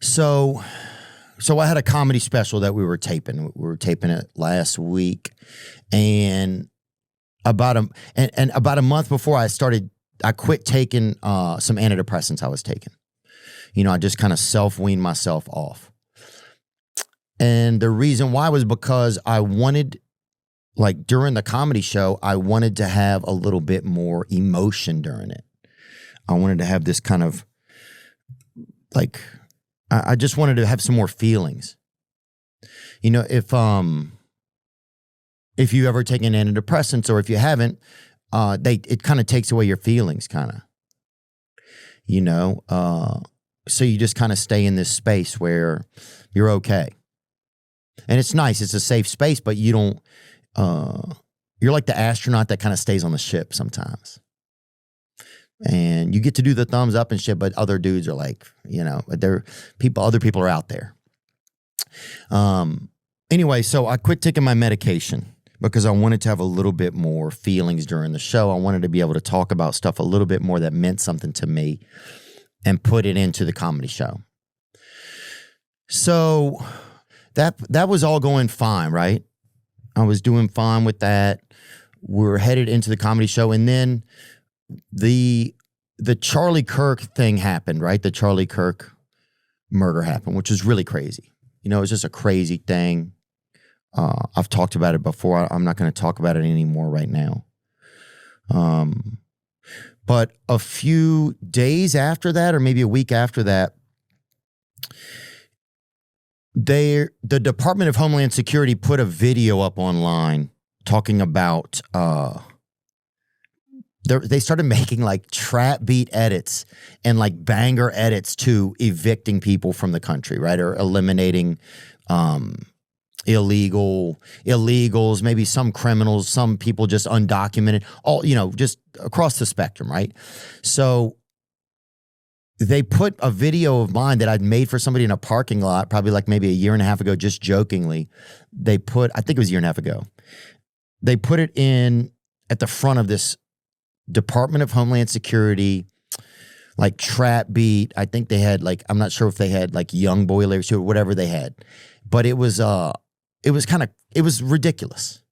So I had a comedy special that we were taping. We were taping it last week, and about a month before I started, I quit taking some antidepressants I was taking. I just kind of self-weaned myself off. And the reason why was because I wanted, like during the comedy show, I wanted to have a little bit more emotion during it. I wanted to have this kind of like, I just wanted to have some more feelings. If you ever taken antidepressants, or if you haven't, it kind of takes away your feelings, kind of. So you just kind of stay in this space where you're okay. And it's nice. It's a safe space, but you don't, you're like the astronaut that kind of stays on the ship sometimes. And you get to do the thumbs up and shit, but other dudes are like, other people are out there. Anyway, so I quit taking my medication because I wanted to have a little bit more feelings during the show. I wanted to be able to talk about stuff a little bit more that meant something to me and put it into the comedy show. So that was all going fine, right? I was doing fine with that. We're headed into the comedy show, and then the Charlie Kirk thing happened, right? The Charlie Kirk murder happened, which is really crazy. It was just a crazy thing. I've talked about it before. I'm not going to talk about it anymore right now. But a few days after that, or maybe a week after that, the Department of Homeland Security put a video up online talking about they started making like trap beat edits and like banger edits to evicting people from the country, right? Or eliminating illegals, maybe some criminals, some people just undocumented, all, just across the spectrum, right? So they put a video of mine that I'd made for somebody in a parking lot, probably like maybe a year and a half ago, just jokingly. I think it was a year and a half ago. They put it in at the front of this Department of Homeland Security, like trap beat. I think they had like, I'm not sure if they had like young boy lyrics or whatever they had, but it was ridiculous.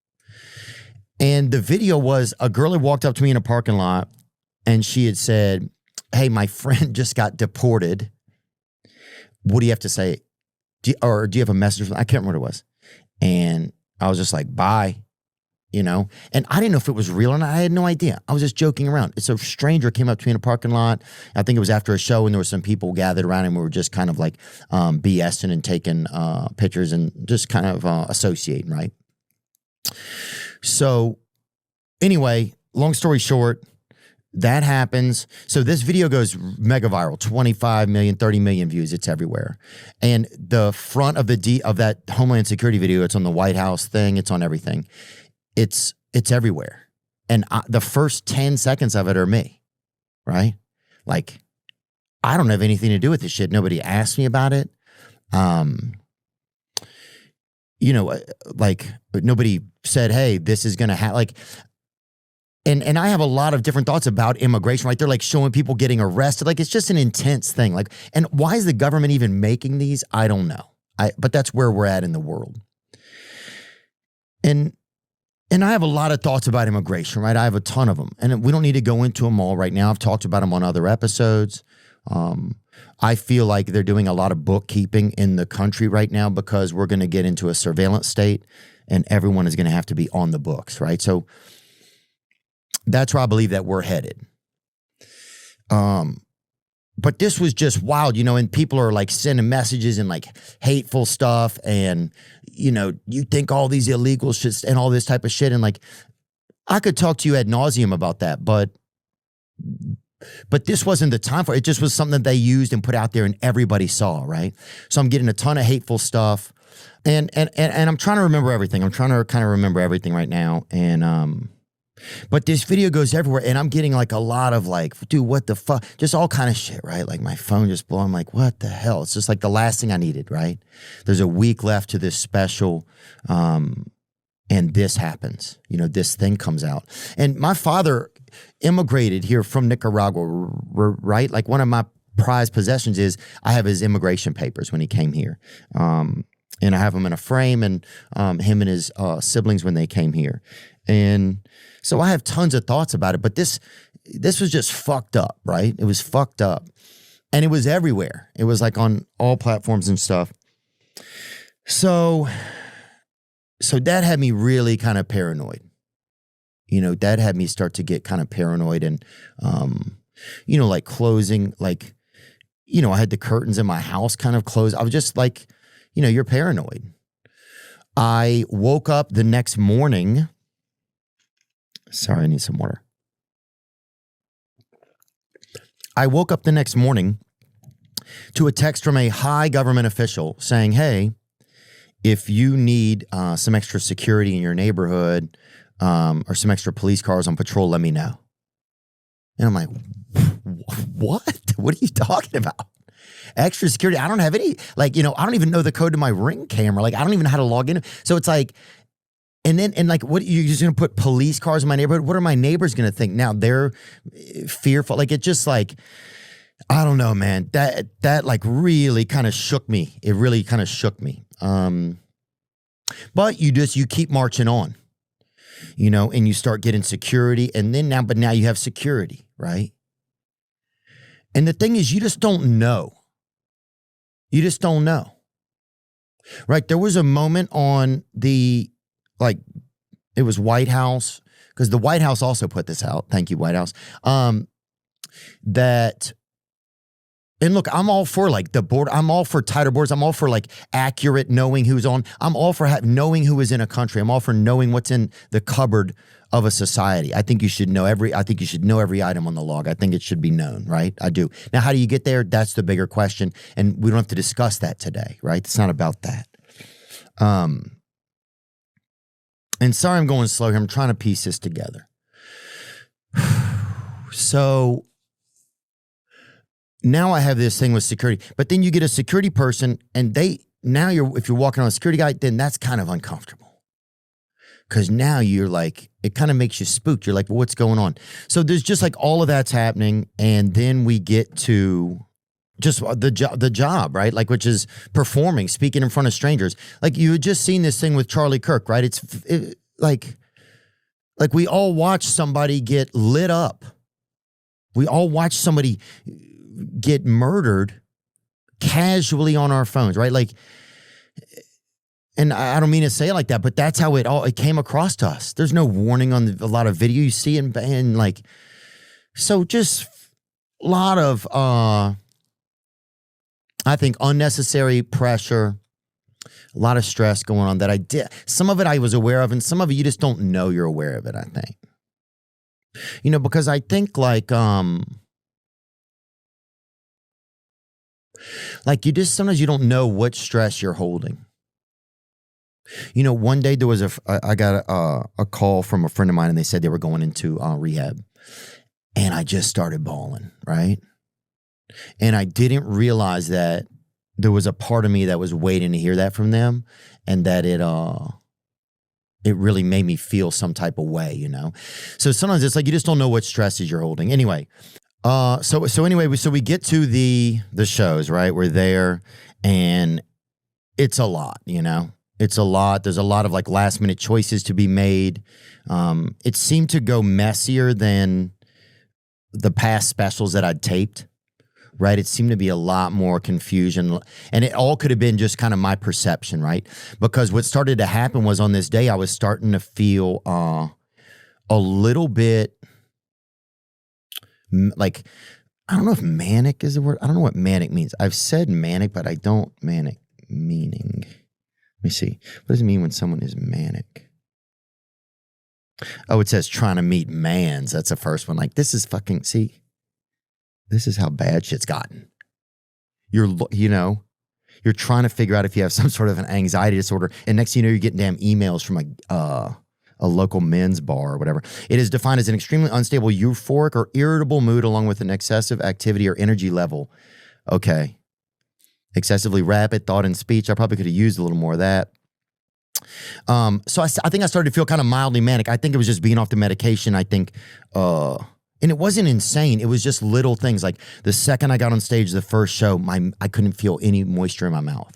And the video was a girl had walked up to me in a parking lot and she had said, "Hey, my friend just got deported. What do you have to say? Do you have a message?" I can't remember what it was. And I was just like, "Bye." And I didn't know if it was real or not. I had no idea. I was just joking around. It's a stranger came up to me in a parking lot. I think it was after a show, and there were some people gathered around, and we were just kind of like BSing and taking pictures and just kind of associating, right? So anyway, long story short, that happens. So this video goes mega viral, 25 million, 30 million views. It's everywhere. And the front of of that Homeland Security video, it's on the White House thing. It's on everything. It's everywhere. And the first 10 seconds of it are me, right? Like, I don't have anything to do with this shit. Nobody asked me about it. Like nobody said, "Hey, this is going to happen." Like, and I have a lot of different thoughts about immigration, right? They're like showing people getting arrested. Like, it's just an intense thing. Like, and why is the government even making these? I don't know. But that's where we're at in the world. And I have a lot of thoughts about immigration, right? I have a ton of them. And we don't need to go into them all right now. I've talked about them on other episodes. I feel like they're doing a lot of bookkeeping in the country right now because we're going to get into a surveillance state and everyone is going to have to be on the books, right? So that's where I believe that we're headed. But this was just wild, and people are like sending messages and like hateful stuff. And, you think all these illegals should, and all this type of shit. And like, I could talk to you ad nauseum about that, but this wasn't the time for it. It just was something that they used and put out there and everybody saw, right? So I'm getting a ton of hateful stuff and I'm trying to remember everything. I'm trying to kind of remember everything right now. And, but this video goes everywhere and I'm getting like a lot of like, dude, what the fuck? Just all kind of shit, right? Like my phone just blew. I'm like, what the hell? It's just like the last thing I needed, right? There's a week left to this special. And this happens, this thing comes out. And my father immigrated here from Nicaragua, right? Like one of my prized possessions is I have his immigration papers when he came here. And I have them in a frame, and him and his siblings when they came here. And so I have tons of thoughts about it, but this was just fucked up, right? It was fucked up. And it was everywhere. It was like on all platforms and stuff. So that had me really kind of paranoid. That had me start to get kind of paranoid and, like closing, like, I had the curtains in my house kind of closed. I was just like, you're paranoid. I woke up the next morning. Sorry, I need some water. I woke up the next morning to a text from a high government official saying, hey, if you need some extra security in your neighborhood or some extra police cars on patrol, let me know. And I'm like, what? What are you talking about? Extra security? I don't have any, I don't even know the code to my Ring camera. I don't even know how to log in. So it's like, and what, you're just going to put police cars in my neighborhood? What are my neighbors going to think? Now they're fearful. It just I don't know, man. That really kind of shook me. It really kind of shook me. But you keep marching on, and you start getting security. And then now you have security, right? And the thing is, you just don't know. You just don't know. Right? There was a moment on it was White House, because the White House also put this out. Thank you, White House. And look, I'm all for the board. I'm all for tighter boards. I'm all for accurate knowing who's on. I'm all for knowing who is in a country. I'm all for knowing what's in the cupboard of a society. I think you should know every item on the log. I think it should be known, right? I do. Now, how do you get there? That's the bigger question. And we don't have to discuss that today, right? It's not about that. And sorry, I'm going slow here. I'm trying to piece this together. So now I have this thing with security, but then you get a security person and if you're walking on a security guy, then that's kind of uncomfortable. Because now you're it kind of makes you spooked. You're like, well, what's going on? So there's just all of that's happening. And then we get to just the job, right? Which is performing, speaking in front of strangers. You had just seen this thing with Charlie Kirk, right? It's we all watch somebody get lit up. We all watch somebody get murdered casually on our phones, right? And I don't mean to say it like that, but that's how it came across to us. There's no warning on a lot of video you see, and so just a lot of I think unnecessary pressure, a lot of stress going on that I did. Some of it I was aware of, and some of it you just don't know you're aware of it, I think. Because I think sometimes you don't know what stress you're holding. One day I got a call from a friend of mine, and they said they were going into rehab, and I just started bawling, right? And I didn't realize that there was a part of me that was waiting to hear that from them, and that it really made me feel some type of way, So sometimes it's you just don't know what stresses you're holding. Anyway, so we get to the shows, right? We're there, and it's a lot, It's a lot. There's a lot of last minute choices to be made. It seemed to go messier than the past specials that I'd taped. Right? It seemed to be a lot more confusion, and it all could have been just kind of my perception, right? Because what started to happen was on this day, I was starting to feel a little bit I don't know if manic is the word. I don't know what manic means. I've said manic, but I don't manic meaning. Let me see. What does it mean when someone is manic? Oh, it says trying to meet mans. That's the first one. This is fucking, see? This is how bad shit's gotten. You're trying to figure out if you have some sort of an anxiety disorder, and next thing you know, you're getting damn emails from a local men's bar or whatever. It is defined as an extremely unstable, euphoric, or irritable mood along with an excessive activity or energy level. Okay. Excessively rapid thought and speech. I probably could have used a little more of that. So I think I started to feel kind of mildly manic. I think it was just being off the medication. I think And it wasn't insane. It was just little things. Like the second I got on stage, the first show, I couldn't feel any moisture in my mouth.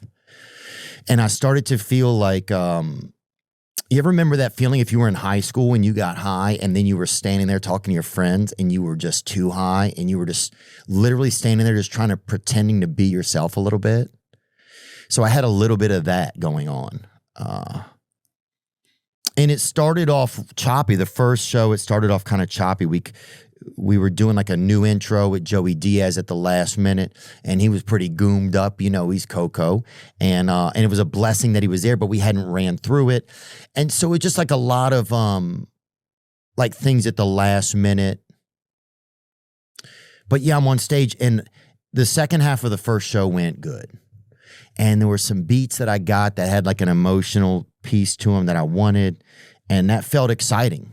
And I started to feel like, you ever remember that feeling if you were in high school and you got high and then you were standing there talking to your friends and you were just too high and you were just literally standing there just trying to pretending to be yourself a little bit? So I had a little bit of that going on. And it started off choppy. The first show, it started off kind of choppy. We were doing like a new intro with Joey Diaz at the last minute, and he was pretty goomed up. You know, he's Coco. And it was a blessing that he was there, but we hadn't ran through it. And so it's just like a lot of like things at the last minute. But yeah, I'm on stage, and the second half of the first show went good. And there were some beats that I got that had like an emotional piece to them that I wanted, and that felt exciting.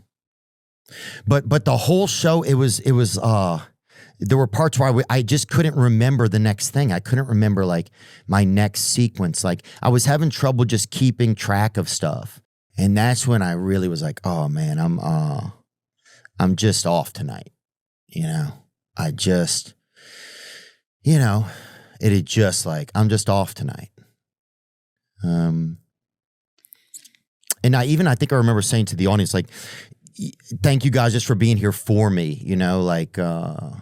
But the whole show, it was there were parts where I just couldn't remember the next thing. I couldn't remember like my next sequence. Like I was having trouble just keeping track of stuff. And that's when I really was like, oh man, I'm just off tonight. You know, it had just like, I'm just off tonight. And I think I remember saying to the audience, like, thank you guys just for being here for me, you know, like, and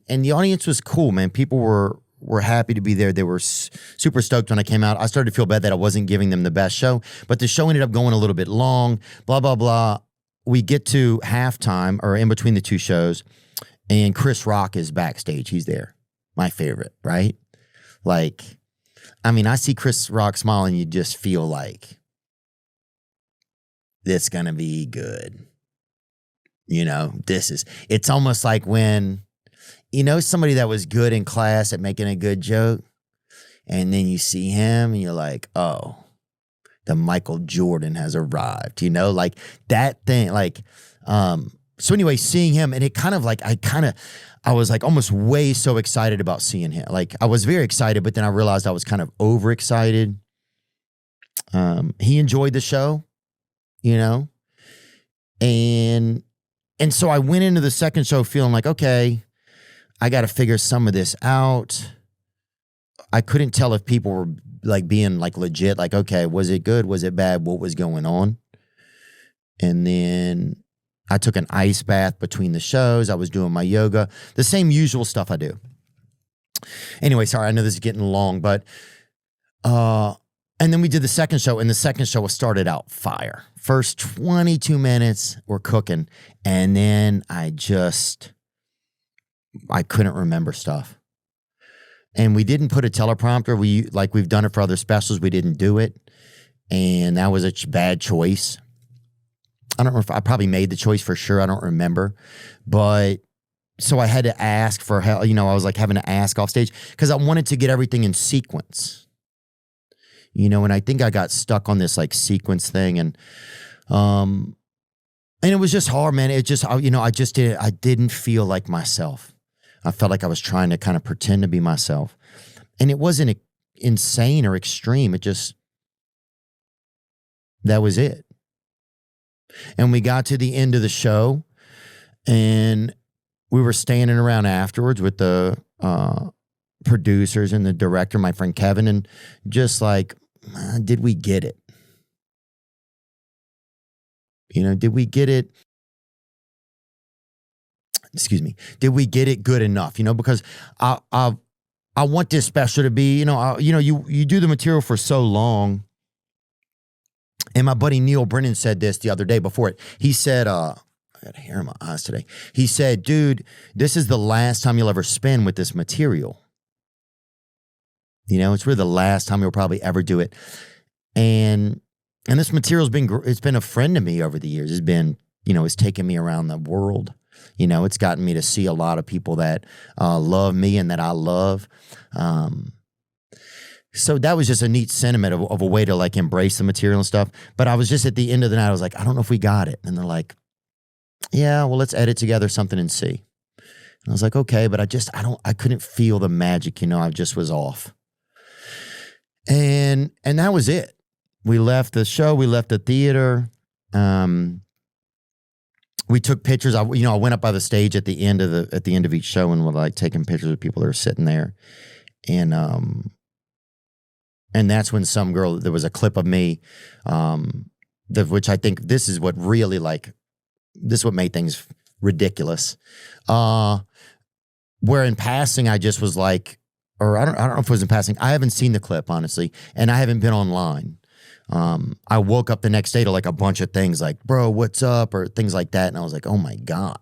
the audience was cool, man. People were happy to be there. They were super stoked when I came out. I started to feel bad that I wasn't giving them the best show, but the show ended up going a little bit long, blah, blah, blah. We get to halftime or in between the two shows, and Chris Rock is backstage. He's there. My favorite, right? Like, I mean, I see Chris Rock smile and you just feel like, it's going to be good. You know, it's almost like when, you know, somebody that was good in class at making a good joke, and then you see him and you're like, oh, the Michael Jordan has arrived, you know, like that thing, like, so anyway, seeing him, and it kind of like, I was like almost way so excited about seeing him. Like I was very excited, but then I realized I was kind of overexcited. He enjoyed the show. You know, and so I went into the second show feeling like, okay, I got to figure some of this out. I couldn't tell if people were like being like legit, like, okay, was it good? Was it bad? What was going on? And then I took an ice bath between the shows. I was doing my yoga, the same usual stuff I do. Anyway, sorry, I know this is getting long, but, and then we did the second show, and the second show started out fire. First 22 minutes were cooking, and then I couldn't remember stuff. And we didn't put a teleprompter. We've done it for other specials. We didn't do it, and that was a bad choice. I don't know if I probably made the choice for sure. I don't remember, but so I had to ask for help. You know, I was like having to ask off stage because I wanted to get everything in sequence. You know, and I think I got stuck on this like sequence thing, and it was just hard, man. It just, you know, I didn't feel like myself. I felt like I was trying to kind of pretend to be myself, and it wasn't insane or extreme. It just, that was it. And we got to the end of the show, and we were standing around afterwards with the producers and the director, my friend Kevin, and just like, did we get it? You know, did we get it? Excuse me. Did we get it good enough? You know, because I want this special to be, you do the material for so long. And my buddy Neil Brennan said this the other day before it. He said, I got hair in my eyes today. He said, dude, this is the last time you'll ever spend with this material. You know, it's really the last time you'll probably ever do it. And this material's it's been a friend to me over the years. It's been, you know, it's taken me around the world. You know, it's gotten me to see a lot of people that love me and that I love. So that was just a neat sentiment of a way to like embrace the material and stuff. But I was just at the end of the night, I was like, I don't know if we got it. And they're like, yeah, well, let's edit together something and see. And I was like, okay, but I couldn't feel the magic, you know, I just was off. And that was it. We left the show, we left the theater. we took pictures. I went up by the stage at the end of each show and was like taking pictures of people that were sitting there. And that's when some girl, there was a clip of me, which I think this is what really this is what made things ridiculous. Where in passing, I just was like, or I don't know if it was in passing. I haven't seen the clip, honestly, and I haven't been online. I woke up the next day to like a bunch of things like, bro, what's up? Or things like that. And I was like, oh my God,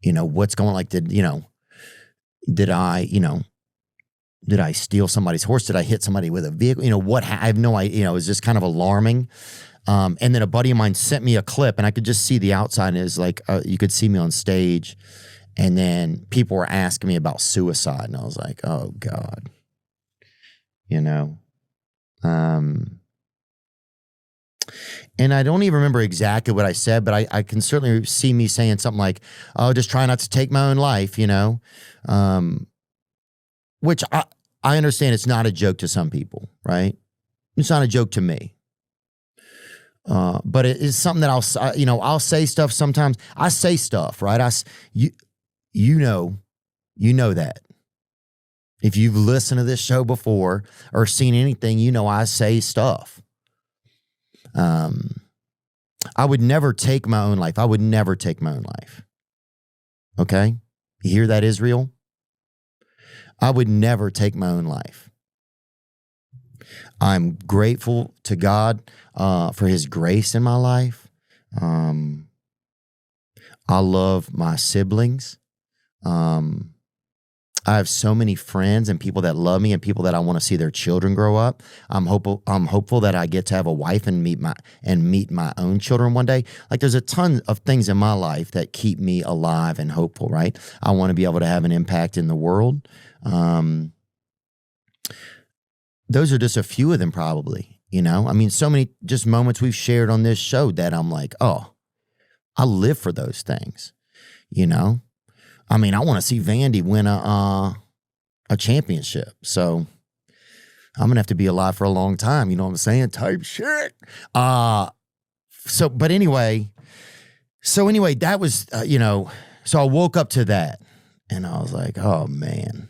what's going on? Like, did I steal somebody's horse? Did I hit somebody with a vehicle? I have no idea. It was just kind of alarming. And then a buddy of mine sent me a clip and I could just see the outside. And it was like, you could see me on stage. And then people were asking me about suicide. And I was like, oh God, and I don't even remember exactly what I said, but I can certainly see me saying something like, oh, just try not to take my own life, which I understand it's not a joke to some people, right? It's not a joke to me. But it is something that I'll say stuff sometimes. I say stuff, right? You know that. If you've listened to this show before or seen anything, I say stuff. I would never take my own life. I would never take my own life. Okay? You hear that, Israel? I would never take my own life. I'm grateful to God for his grace in my life. I love my siblings. I have so many friends and people that love me and people that I want to see their children grow up. I'm hopeful that I get to have a wife and meet my own children one day. Like there's a ton of things in my life that keep me alive and hopeful, right? I want to be able to have an impact in the world. Those are just a few of them probably, I mean, so many just moments we've shared on this show that I'm like, oh, I live for those things, I mean, I want to see Vandy win a championship. So I'm going to have to be alive for a long time. You know what I'm saying? Type shit. But anyway, that was, so I woke up to that and I was like, oh man.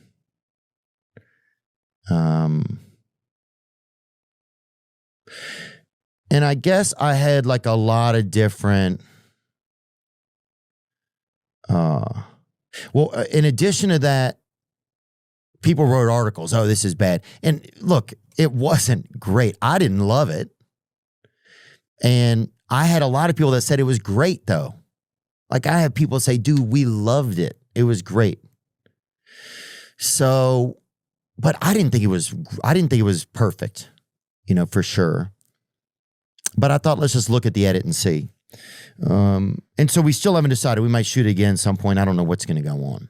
And I guess I had like a lot of different, well, in addition to that, people wrote articles, oh, this is bad. And look, it wasn't great. I didn't love it. And I had a lot of people that said it was great, though. Like I had people say, dude, we loved it. It was great. So, but I didn't think it was perfect, for sure. But I thought, let's just look at the edit and see. And so we still haven't decided. We might shoot it again at some point. I don't know what's going to go on.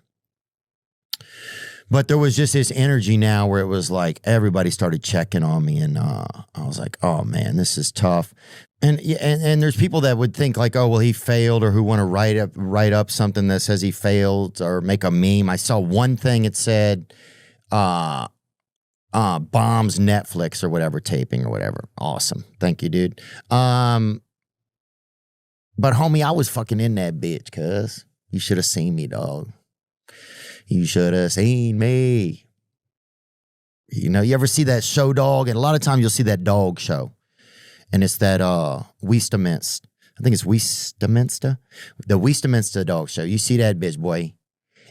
But there was just this energy now where it was like everybody started checking on me, and I was like, oh man, this is tough. And there's people that would think like, oh well, he failed, or who want to write up something that says he failed or make a meme. I saw one thing, it said bombs Netflix or whatever, taping or whatever. Awesome. Thank you, dude. But homie, I was fucking in that bitch, cuz. You should have seen me, dog. You should have seen me. You ever see that show, dog? And a lot of times you'll see that dog show. And it's that Westminster. I think it's Westminster. The Westminster dog show. You see that bitch, boy.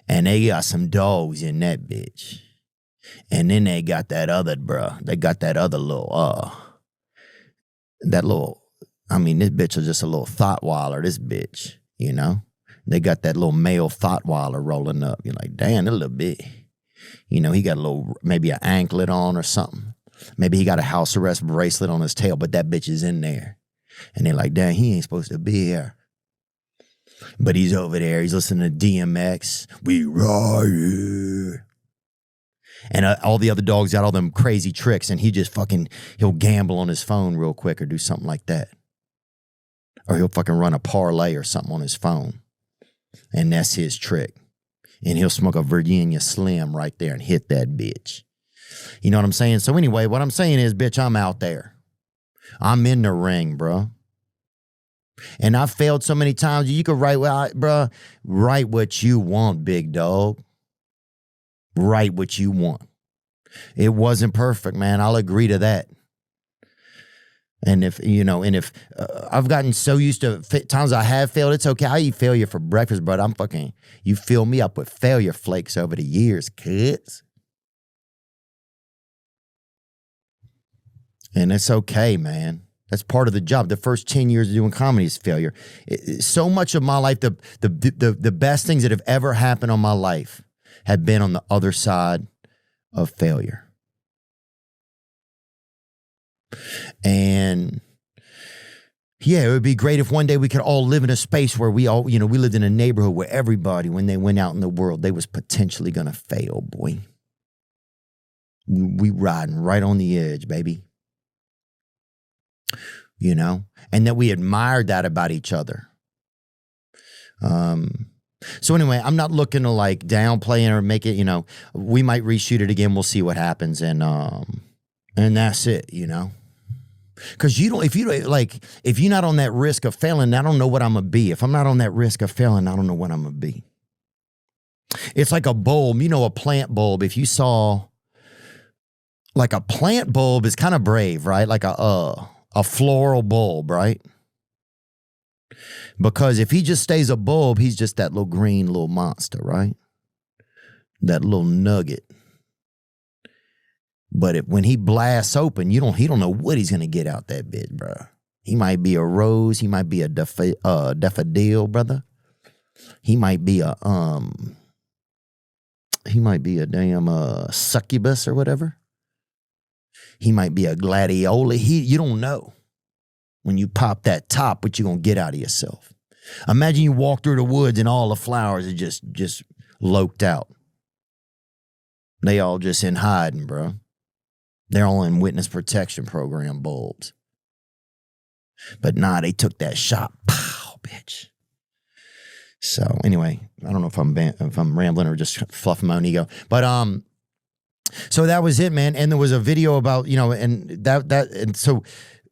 And they got some dogs in that bitch. And then they got that other, bruh. They got that other little, I mean, this bitch is just a little thoughtweiler, this bitch, They got that little male thoughtweiler rolling up. You're like, damn, that little bit. He got a little, maybe an anklet on or something. Maybe he got a house arrest bracelet on his tail, but that bitch is in there. And they're like, damn, he ain't supposed to be here. But he's over there. He's listening to DMX. We ride. And all the other dogs got all them crazy tricks, and he just he'll gamble on his phone real quick or do something like that. Or he'll fucking run a parlay or something on his phone. And that's his trick. And he'll smoke a Virginia Slim right there and hit that bitch. You know what I'm saying? So anyway, what I'm saying is, bitch, I'm out there. I'm in the ring, bro. And I failed so many times. You could write, well, bruh, write what you want, big dog. Write what you want. It wasn't perfect, man. I'll agree to that. And if, I've gotten so used to times I have failed, it's okay. I eat failure for breakfast, but you fill me up with failure flakes over the years, kids. And it's okay, man. That's part of the job. The first 10 years of doing comedy is failure. So much of my life, the best things that have ever happened on my life have been on the other side of failure. And yeah, it would be great if one day we could all live in a space where we all, we lived in a neighborhood where everybody, when they went out in the world, they was potentially going to fail, boy. We riding right on the edge, baby. And that we admired that about each other. So anyway, I'm not looking to like downplay it or make it, we might reshoot it again. We'll see what happens. And that's it, Because if you're not on that risk of failing, I don't know what I'm going to be. If I'm not on that risk of failing, I don't know what I'm going to be. It's like a bulb, a plant bulb. If you saw, like a plant bulb is kind of brave, right? Like a floral bulb, right? Because if he just stays a bulb, he's just that little green little monster, right? That little nugget. But when he blasts open, he don't know what he's gonna get out that bit, bro. He might be a rose, he might be a daffodil, brother. He might be a damn succubus or whatever. He might be a gladiola. You don't know when you pop that top what you're gonna get out of yourself. Imagine you walk through the woods and all the flowers are just loped out. They all just in hiding, bro. They're all in witness protection program bulbs. But nah, they took that shot. Pow, bitch. So anyway, I don't know if I'm rambling or just fluffing my own ego. But so that was it, man. And there was a video about,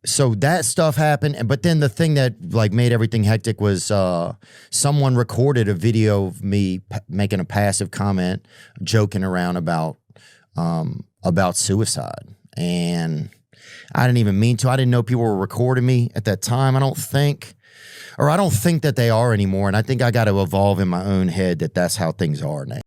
so that stuff happened. But then the thing that like made everything hectic was someone recorded a video of me making a passive comment, joking around about suicide. And I didn't even mean to. I didn't know people were recording me at that time. I don't think that they are anymore. And I think I got to evolve in my own head that that's how things are now.